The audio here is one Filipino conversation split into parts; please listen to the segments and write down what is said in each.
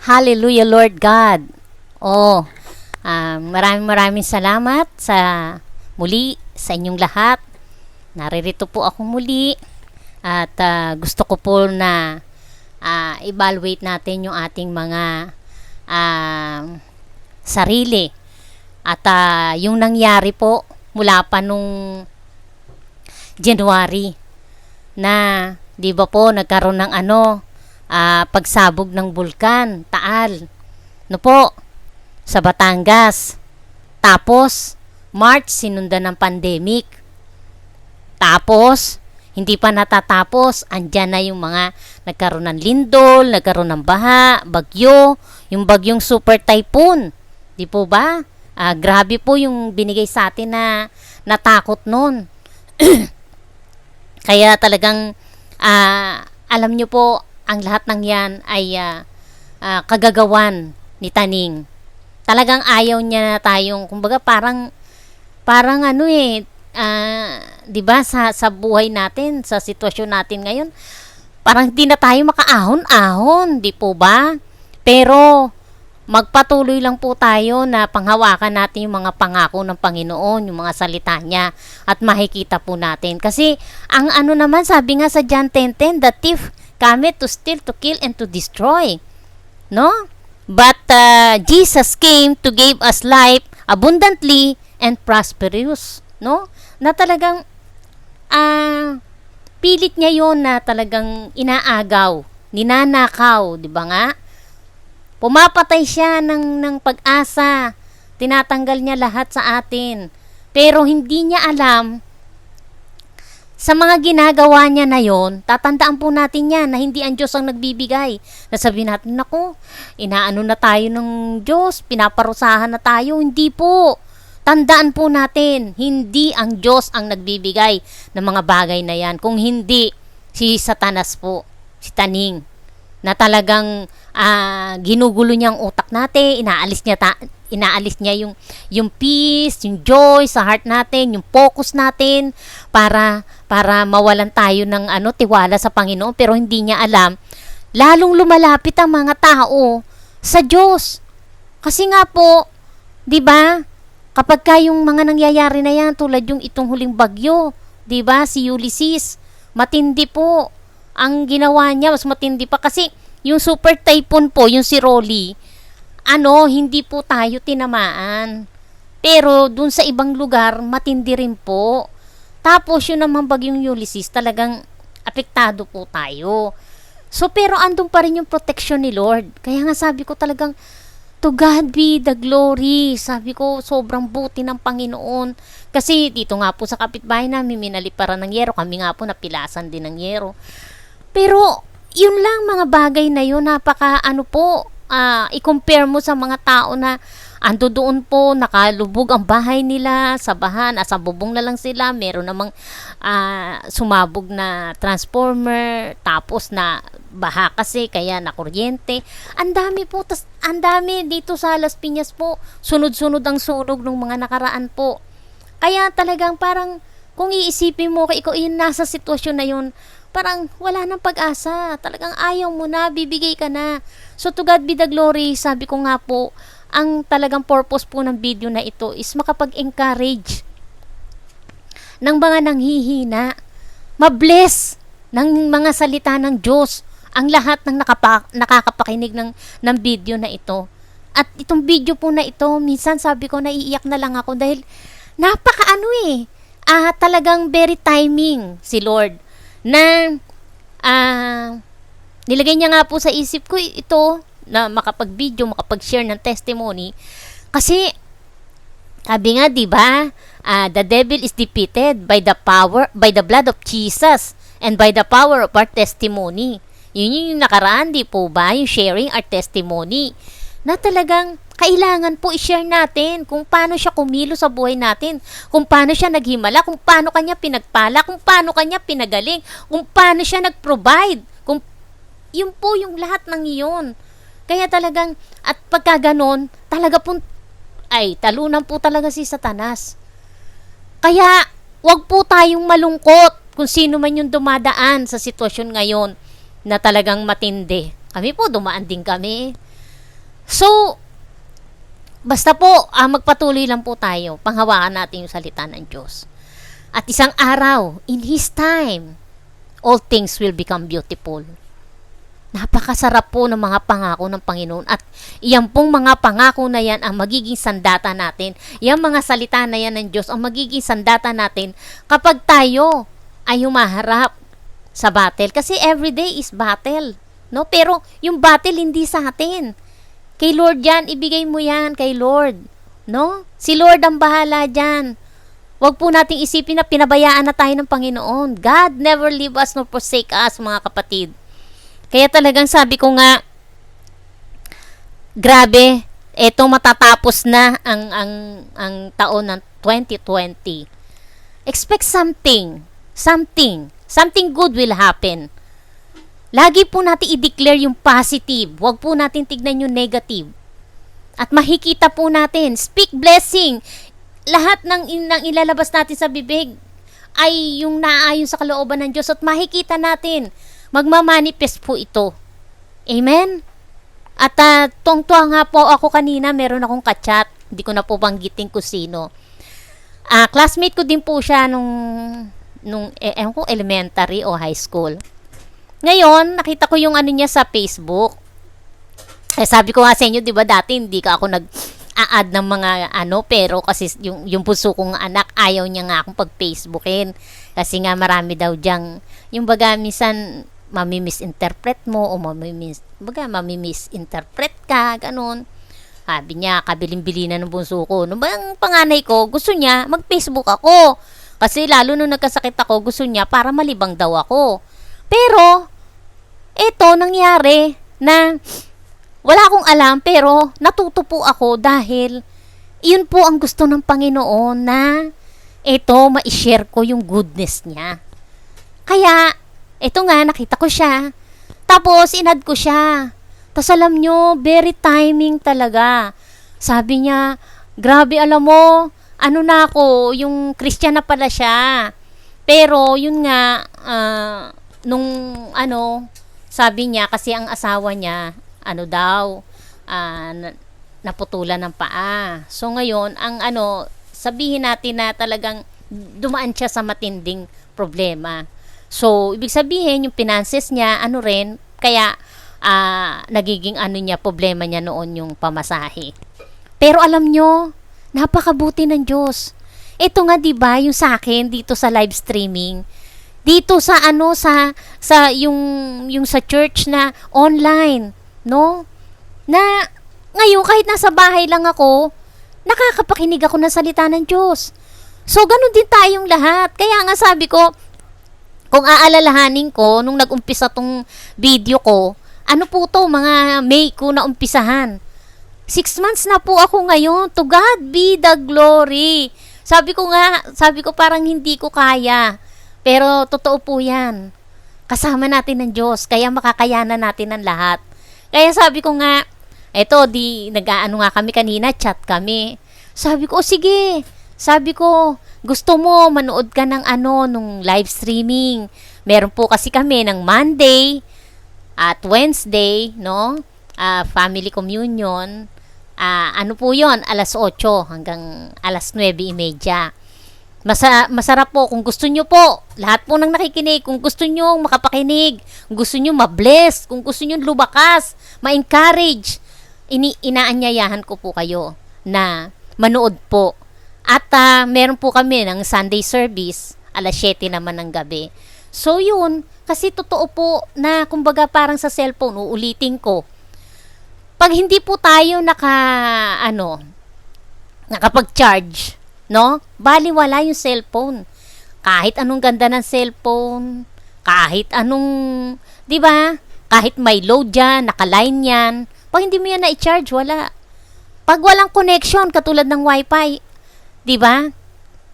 Hallelujah, Lord God. Oh, maraming salamat sa muli sa inyong lahat. Naririto po ako muli at gusto ko po na evaluate natin yung ating mga sarili at yung nangyari po mula pa nung January na 'di ba po nagkaroon ng pagsabog ng bulkan, Taal. No po, sa Batangas. Tapos, March, sinundan ng pandemic. Tapos, hindi pa natatapos, andyan na yung mga nagkaroon ng lindol, nagkaroon ng baha, bagyo, yung bagyong super typhoon. Di po ba? Grabe po yung binigay sa atin na natakot nun. Kaya talagang, alam nyo po, ang lahat ng yan ay kagagawan ni Taning. Talagang ayaw niya na tayong, kumbaga parang 'di ba sa buhay natin, sa sitwasyon natin ngayon, parang hindi na tayo makaahon-ahon, di po ba? Pero magpatuloy lang po tayo na panghawakan natin yung mga pangako ng Panginoon, yung mga salita niya, at makikita po natin. Kasi ang naman, sabi nga sa John 10:10, the thief cometh to steal, to kill, and to destroy. No? But Jesus came to give us life abundantly and prosperous. No? Na talagang pilit niya yon na talagang inaagaw, ninanakaw, di ba nga? Pumapatay siya ng pag-asa. Tinatanggal niya lahat sa atin. Pero hindi niya alam, sa mga ginagawa niya na yon, tatandaan po natin yan na hindi ang Diyos ang nagbibigay. Nasabi natin, naku, inaano na tayo ng Diyos, pinaparusahan na tayo. Hindi po. Tandaan po natin, hindi ang Diyos ang nagbibigay ng mga bagay na yan. Kung hindi, si Satanas po, si Taning, na talagang ginugulo niya ang utak natin, inaalis niya yung peace, yung joy sa heart natin, yung focus natin para mawalan tayo ng tiwala sa Panginoon, pero hindi niya alam, lalong lumalapit ang mga tao sa Diyos. Kasi nga po, 'di ba? Kapag yung mga nangyayari na yan, tulad yung itong huling bagyo, 'di ba? Si Ulysses, matindi po ang ginawa niya, mas matindi pa kasi yung super typhoon po, yung si Rolly, hindi po tayo tinamaan. Pero dun sa ibang lugar, matindi rin po. Tapos yun naman bagyong Ulysses, talagang apektado po tayo. So pero andun pa rin yung protection ni Lord. Kaya nga sabi ko talagang, to God be the glory. Sabi ko, sobrang buti ng Panginoon. Kasi dito nga po sa kapitbahay namin, minaliparan ng yero. Kami nga po napilasan din ng yero. Pero yun lang, mga bagay na yun, i-compare mo sa mga tao na ando doon po, nakalubog ang bahay nila sa bahan, sa bubong na lang sila, meron namang sumabog na transformer, tapos na baha kasi, kaya na kuryente. Ang dami po, ang dami dito sa Las Piñas po, sunod-sunod ang sunog ng mga nakaraan po. Kaya talagang parang, kung iisipin mo, ikaw yung nasa sitwasyon na yun, parang wala nang pag-asa. Talagang ayaw mo na, bibigay ka na. So to God be the glory, sabi ko nga po, ang talagang purpose po ng video na ito is makapag-encourage ng mga nanghihina. Mabless ng mga salita ng Diyos ang lahat ng nakakapakinig ng video na ito. At itong video po na ito, minsan sabi ko naiiyak na lang ako dahil talagang very timing si Lord na nilagay niya nga po sa isip ko ito na makapag-video, makapag-share ng testimony. Kasi sabi nga, 'di ba, the devil is defeated by the blood of Jesus and by the power of our testimony. Yun yung nakaraan, di po ba? Yung sharing our testimony. Na talagang kailangan po i-share natin kung paano siya kumilo sa buhay natin, kung paano siya naghimala, kung paano kanya pinagpala, kung paano kanya pinagaling, kung paano siya nag-provide, yun po yung lahat ng iyon. Kaya talagang, at pagka ganon, talaga po, talunan po talaga si Satanas. Kaya, wag po tayong malungkot kung sino man yung dumadaan sa sitwasyon ngayon na talagang matindi. Kami po, dumaan din kami. So, basta po, magpatuloy lang po tayo. Panghawakan natin yung salita ng Diyos. At isang araw, in His time, all things will become beautiful. Napakasarap po ng mga pangako ng Panginoon. At iyan pong mga pangako na yan ang magiging sandata natin. Yang mga salita na yan ng Diyos ang magiging sandata natin kapag tayo ay humaharap sa battle. Kasi everyday is battle. No? Pero yung battle hindi sa atin. Kay Lord yan, ibigay mo yan kay Lord. No? Si Lord ang bahala dyan. Huwag po nating isipin na pinabayaan na tayo ng Panginoon. God never leave us nor forsake us, mga kapatid. Kaya talagang sabi ko nga, grabe, eto matatapos na ang taon ng 2020. Expect something good will happen. Lagi po natin i-declare yung positive. Huwag po natin tignan yung negative. At makikita po natin, speak blessing. Lahat ng ilalabas natin sa bibig ay yung naaayon sa kalooban ng Diyos at makikita natin, magmamanifest po ito. Amen? At tuwang-tuwa nga po ako kanina, meron akong kachat. Hindi ko na po banggitin kung sino. Classmate ko din po siya nung elementary o high school. Ngayon, nakita ko yung niya sa Facebook. Sabi ko nga sa inyo, di ba dati hindi ka ako nag-a-add ng mga pero kasi yung puso kong anak, ayaw niya nga akong pag-Facebookin. Kasi nga marami daw diyang, yung baga minsan, mami-misinterpret mo o mami-misinterpret ka, ganun. Sabi niya, kabilin-bili na ng bunso ko. Nung bang panganay ko, gusto niya, mag-Facebook ako. Kasi lalo nung nagkasakit ako, gusto niya para malibang daw ako. Pero, eto nangyari na wala akong alam pero natuto po ako dahil iyon po ang gusto ng Panginoon na eto ma-share ko yung goodness niya. Kaya, eto nga nakita ko siya. Tapos, inad ko siya. Tapos alam nyo, very timing talaga. Sabi niya, grabe alam mo, na ako, yung Christian na pala siya. Pero, yun nga, sabi niya, kasi ang asawa niya, naputulan ng paa. So, ngayon, sabihin natin na talagang dumaan siya sa matinding problema. So, ibig sabihin, yung finances niya, kaya, nagiging niya, problema niya noon yung pamasahe. Pero alam nyo, napakabuti ng Diyos. Ito nga, diba, yung sa akin, dito sa live streaming, dito sa yung sa church na online, no? Na ngayon kahit nasa bahay lang ako, nakakapakinig ako ng salita ng Diyos. So ganun din tayong lahat. Kaya nga sabi ko, kung aalalahanin ko nung nag-umpisa tong video ko, po to, mga May ko na umpisahan. 6 months na po ako ngayon. To God be the glory. Sabi ko parang hindi ko kaya. Pero totoo po yan. Kasama natin ng Diyos. Kaya makakayanan natin ang lahat. Kaya sabi ko nga, nag-aano nga kami kanina, chat kami. Sabi ko, sige. Sabi ko, gusto mo manood ka ng nung live streaming. Meron po kasi kami ng Monday at Wednesday, no? Family communion. Po yon, alas 8 hanggang alas 9:30. Masarap po kung gusto nyo po, lahat po ng nakikinig, kung gusto nyo makapakinig, kung gusto nyo mabless, kung gusto nyo lubakas, ma-encourage, inaanyayahan ko po kayo na manood po. At meron po kami ng Sunday service, alas 7 naman ng gabi. So yun, kasi totoo po na kumbaga parang sa cellphone, uulitin ko, pag hindi po tayo nakapag-charge, no? Baliwala yung cellphone. Kahit anong ganda ng cellphone, kahit anong, 'di ba? Kahit may load diyan, naka-line 'yan, pag hindi mo yan na-charge, wala. Pag walang connection katulad ng Wi-Fi, 'di ba?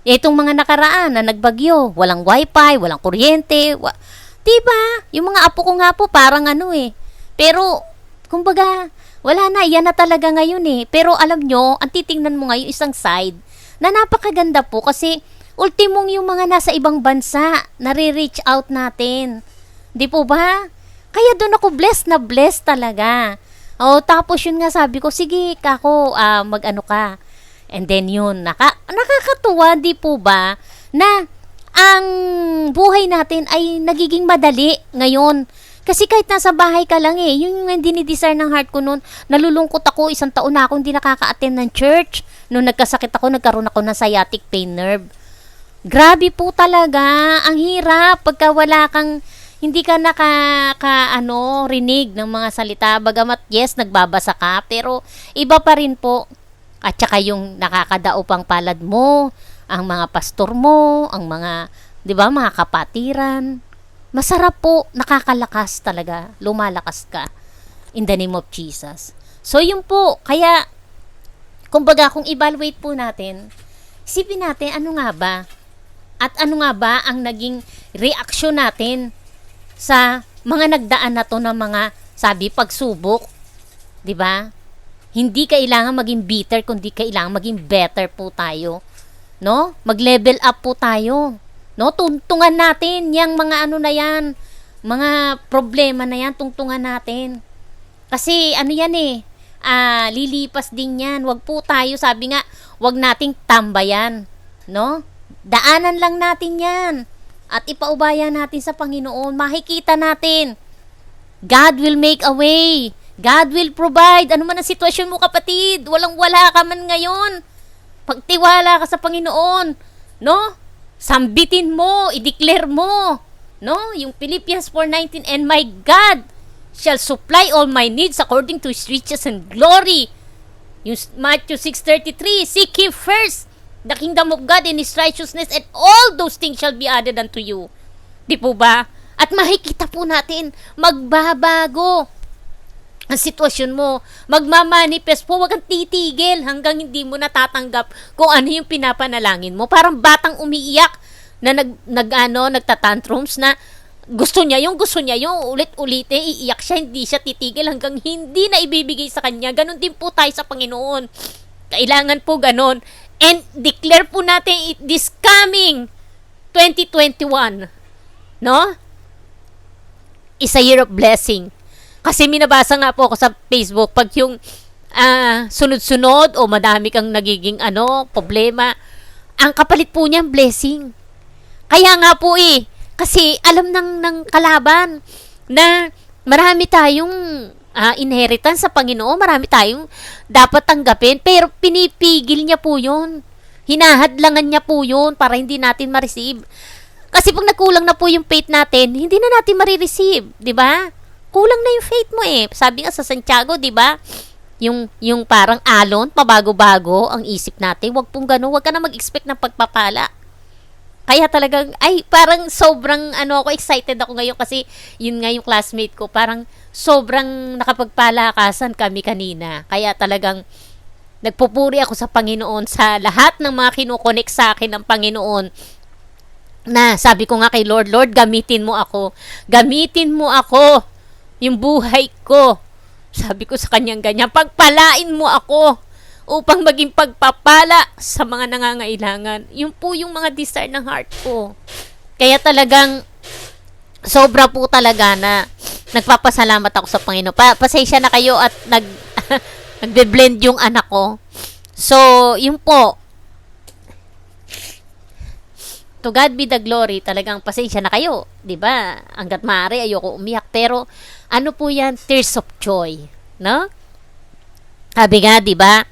Itong mga nakaraan na nagbagyo, walang Wi-Fi, walang kuryente, 'di ba? Yung mga apo ko nga po parang Pero kumbaga, wala na, yan na talaga ngayon eh. Pero alam nyo, ang titingnan mo ngayon isang side na napakaganda po kasi ultimong yung mga nasa ibang bansa, nare-reach out natin. Di po ba? Kaya doon ako blessed na blessed talaga. Oh, tapos yun nga sabi ko, sige, kako, mag-ano ka. And then yun, nakakatuwa, di po ba, na ang buhay natin ay nagiging madali ngayon. Kasi kahit nasa bahay ka lang yun yung dinidesire ng heart ko noon. Nalulungkot ako, 1 taon na ako hindi nakaka-attend ng church. Nung nagkasakit ako, nagkaroon ako ng sciatic pain nerve. Grabe po talaga, ang hirap pagka wala kang, hindi ka rinig ng mga salita. Bagamat yes, nagbabasa ka, pero iba pa rin po. At saka yung nakakadao pang palad mo, ang mga pastor mo, ang mga, di ba, mga kapatiran. Masarap po, nakakalakas talaga, lumalakas ka in the name of Jesus. So yun po, kaya kumbaga kung evaluate po natin, isipin natin ano nga ba at ano nga ba ang naging reaksyon natin sa mga nagdaan na to ng mga pagsubok, 'di ba? Hindi kailangan maging bitter kundi kailangan maging better po tayo, no? Mag-level up po tayo. No, tungtungan natin yang mga na yan, mga problema na yan, tungtungan natin. Kasi yan lilipas din yan. Wag po tayo, sabi nga, wag nating tambayan, no? Daanan lang natin yan at ipaubaya natin sa Panginoon. Makikita natin, God will make a way. God will provide. Ano man ang sitwasyon mo, kapatid, walang-wala ka man ngayon. Pagtiwala ka sa Panginoon, no? Sambitin mo, i-declare mo, no? Yung Philippians 4:19, and my God shall supply all my needs according to His riches and glory. Yung Matthew 6:33, seek Him first, the kingdom of God and His righteousness, and all those things shall be added unto you. Di po ba? At makikita po natin, magbabago ang sitwasyon mo, magmamanifest po, wag kang titigil hanggang hindi mo natatanggap kung ano yung pinapanalangin mo. Parang batang umiiyak na nagtatantrums na gusto niya yung ulit-ulit iiyak siya, hindi siya titigil hanggang hindi na ibibigay sa kanya. Ganon din po tayo sa Panginoon. Kailangan po ganon. And declare po natin this coming 2021, no? Is a year of blessing. Kasi minabasa nga po ako sa Facebook, pag yung sunod-sunod o madami kang nagiging problema, ang kapalit po niya blessing. Kaya nga po kasi alam ng kalaban na marami tayong inheritance sa Panginoon, marami tayong dapat tanggapin, pero pinipigil niya po yun. Hinahadlangan niya po yun para hindi natin ma-receive. Kasi pag nagkulang na po yung faith natin, hindi na natin ma-receive, di ba? Kulang na yung faith mo Sabi nga sa Santiago, 'di ba? Yung parang alon, pabago-bago ang isip natin. Wag pong gano'n, wag ka na mag-expect ng pagpapala. Kaya talagang parang sobrang ako, excited ako ngayon kasi yun nga yung classmate ko, parang sobrang nakapagpalakasan kami kanina. Kaya talagang nagpupuri ako sa Panginoon sa lahat ng mga kinukonek sa akin ng Panginoon. Na sabi ko nga kay Lord, gamitin mo ako. Gamitin mo ako. Yung buhay ko. Sabi ko sa kanyang ganyan, pagpalain mo ako upang maging pagpapala sa mga nangangailangan. Yun po yung mga desire ng heart ko. Kaya talagang sobra po talaga na nagpapasalamat ako sa Panginoon. Pasensya na kayo at nagbe-blend yung anak ko. So, yun po. To God be the glory. Talagang pasensya na kayo, 'di ba? Hangga't maaari ayoko umiyak, pero ano po 'yan? Tears of joy, no? Sabi nga, 'di ba?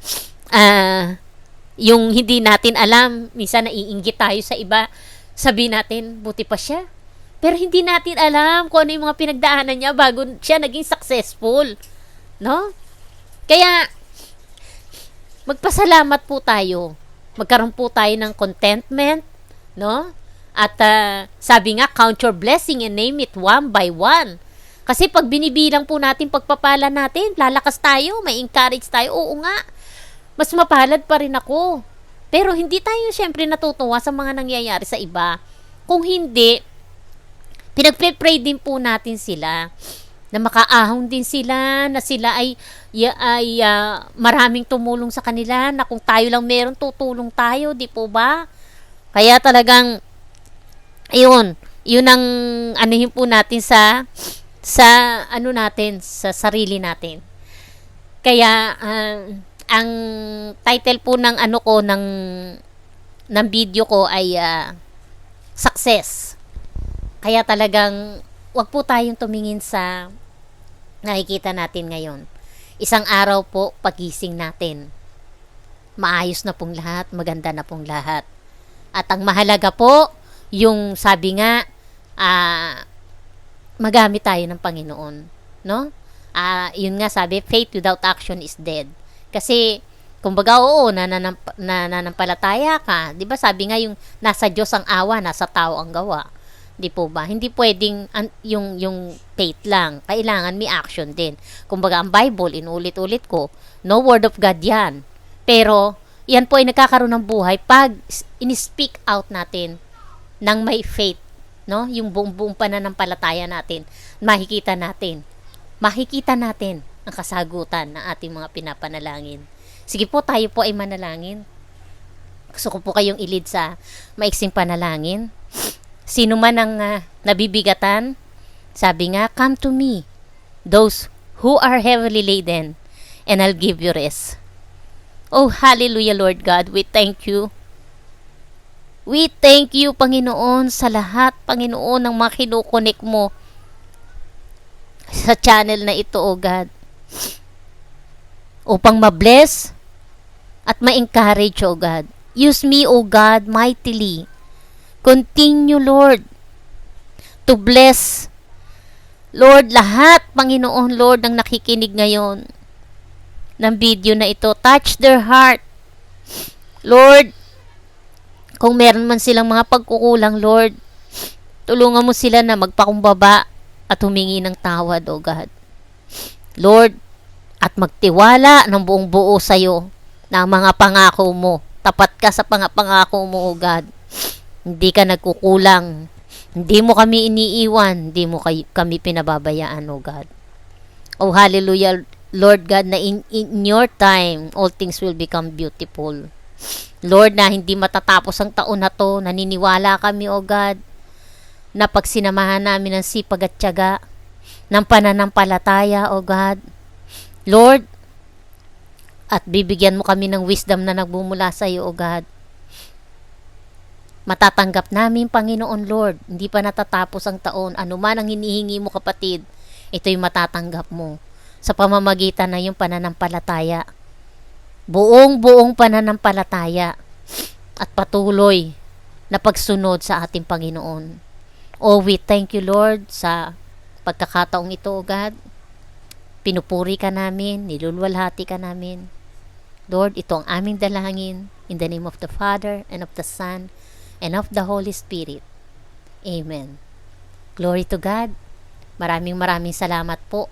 Yung hindi natin alam, minsan naiinggit tayo sa iba. Sabi natin, buti pa siya. Pero hindi natin alam kung ano yung mga pinagdaanan niya bago siya naging successful, no? Kaya magpasalamat po tayo. Magkaroon po tayo ng contentment, no? At sabi nga, count your blessing and name it one by one. Kasi pag binibilang po natin pagpapala natin, lalakas tayo, may encourage tayo. Oo nga, mas mapalad pa rin ako. Pero hindi tayo syempre natutuwa sa mga nangyayari sa iba. Kung hindi, pinagpe-pray din po natin sila na makaahon din sila, na sila ay maraming tumulong sa kanila, na kung tayo lang meron, tutulong tayo, di po ba? Kaya talagang, yun ang anuhin po natin sa sarili natin. Kaya ang title po ng ano ko ng video ko ay success. Kaya talagang wag po tayong tumingin sa nakikita natin ngayon. Isang araw po pagising natin, maayos na pong lahat, maganda na pong lahat. At ang mahalaga po, yung sabi nga, magamit tayo ng Panginoon, no? Yun nga sabi, faith without action is dead. Kasi, kumbaga, oo, nananampalataya ka. Di ba sabi nga yung nasa Diyos ang awa, nasa tao ang gawa. Di po ba? Hindi pwedeng yung faith lang. Kailangan may action din. Kumbaga, ang Bible, inulit-ulit ko, no word of God yan. Pero, yan po ay nagkakaroon ng buhay pag in-speak out natin ng may faith, no? Yung buong pananampalataya natin, makikita natin ang kasagutan ng ating mga pinapanalangin. Sige po, tayo po ay manalangin. Gusto ko po kayong ilid sa maiksing panalangin. Sino man ang nabibigatan, sabi nga, come to me, those who are heavily laden, and I'll give you rest. Oh, hallelujah, Lord God. We thank you. We thank you, Panginoon, sa lahat, Panginoon, ng mga kinukonek mo sa channel na ito, oh God. Upang ma-bless at ma-encourage, oh God. Use me, oh God, mightily. Continue, Lord, to bless, Lord, lahat, Panginoon, Lord, ng nakikinig ngayon ng video na ito. Touch their heart. Lord, kung meron man silang mga pagkukulang, Lord, tulungan mo sila na magpakumbaba at humingi ng tawad, O God. Lord, at magtiwala ng buong buo sa iyo na ang mga pangako mo. Tapat ka sa pangako mo, O God. Hindi ka nagkukulang. Hindi mo kami iniiwan. Hindi mo kami pinababayaan, O God. Oh, hallelujah, Lord God, na in your time, all things will become beautiful. Lord, na hindi matatapos ang taon na to, naniniwala kami, O God, na pag sinamahan namin ng sipag at tiyaga, ng pananampalataya, O God, Lord, at bibigyan mo kami ng wisdom na nagbumula sa iyo, O God, matatanggap namin, Panginoon Lord, hindi pa natatapos ang taon, anuman ang hinihingi mo, kapatid, ito'y matatanggap mo sa pamamagitan ng iyong pananampalataya. Buong pananampalataya at patuloy na pagsunod sa ating Panginoon. Oh, we thank you, Lord, sa pagkakataong ito, O God. Pinupuri ka namin, nilulwalhati ka namin. Lord, ito ang aming dalangin in the name of the Father and of the Son and of the Holy Spirit. Amen. Glory to God. Maraming salamat po.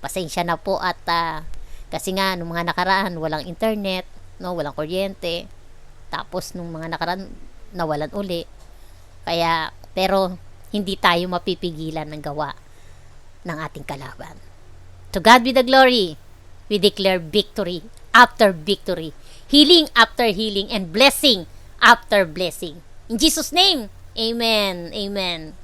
Pasensya na po at kasi nga nung mga nakaraan walang internet, no, walang kuryente. Tapos nung mga nakaraan nawalan uli. Kaya pero hindi tayo mapipigilan ng gawa ng ating kalaban. To God be the glory. We declare victory after victory, healing after healing, and blessing after blessing. In Jesus' name, amen. Amen.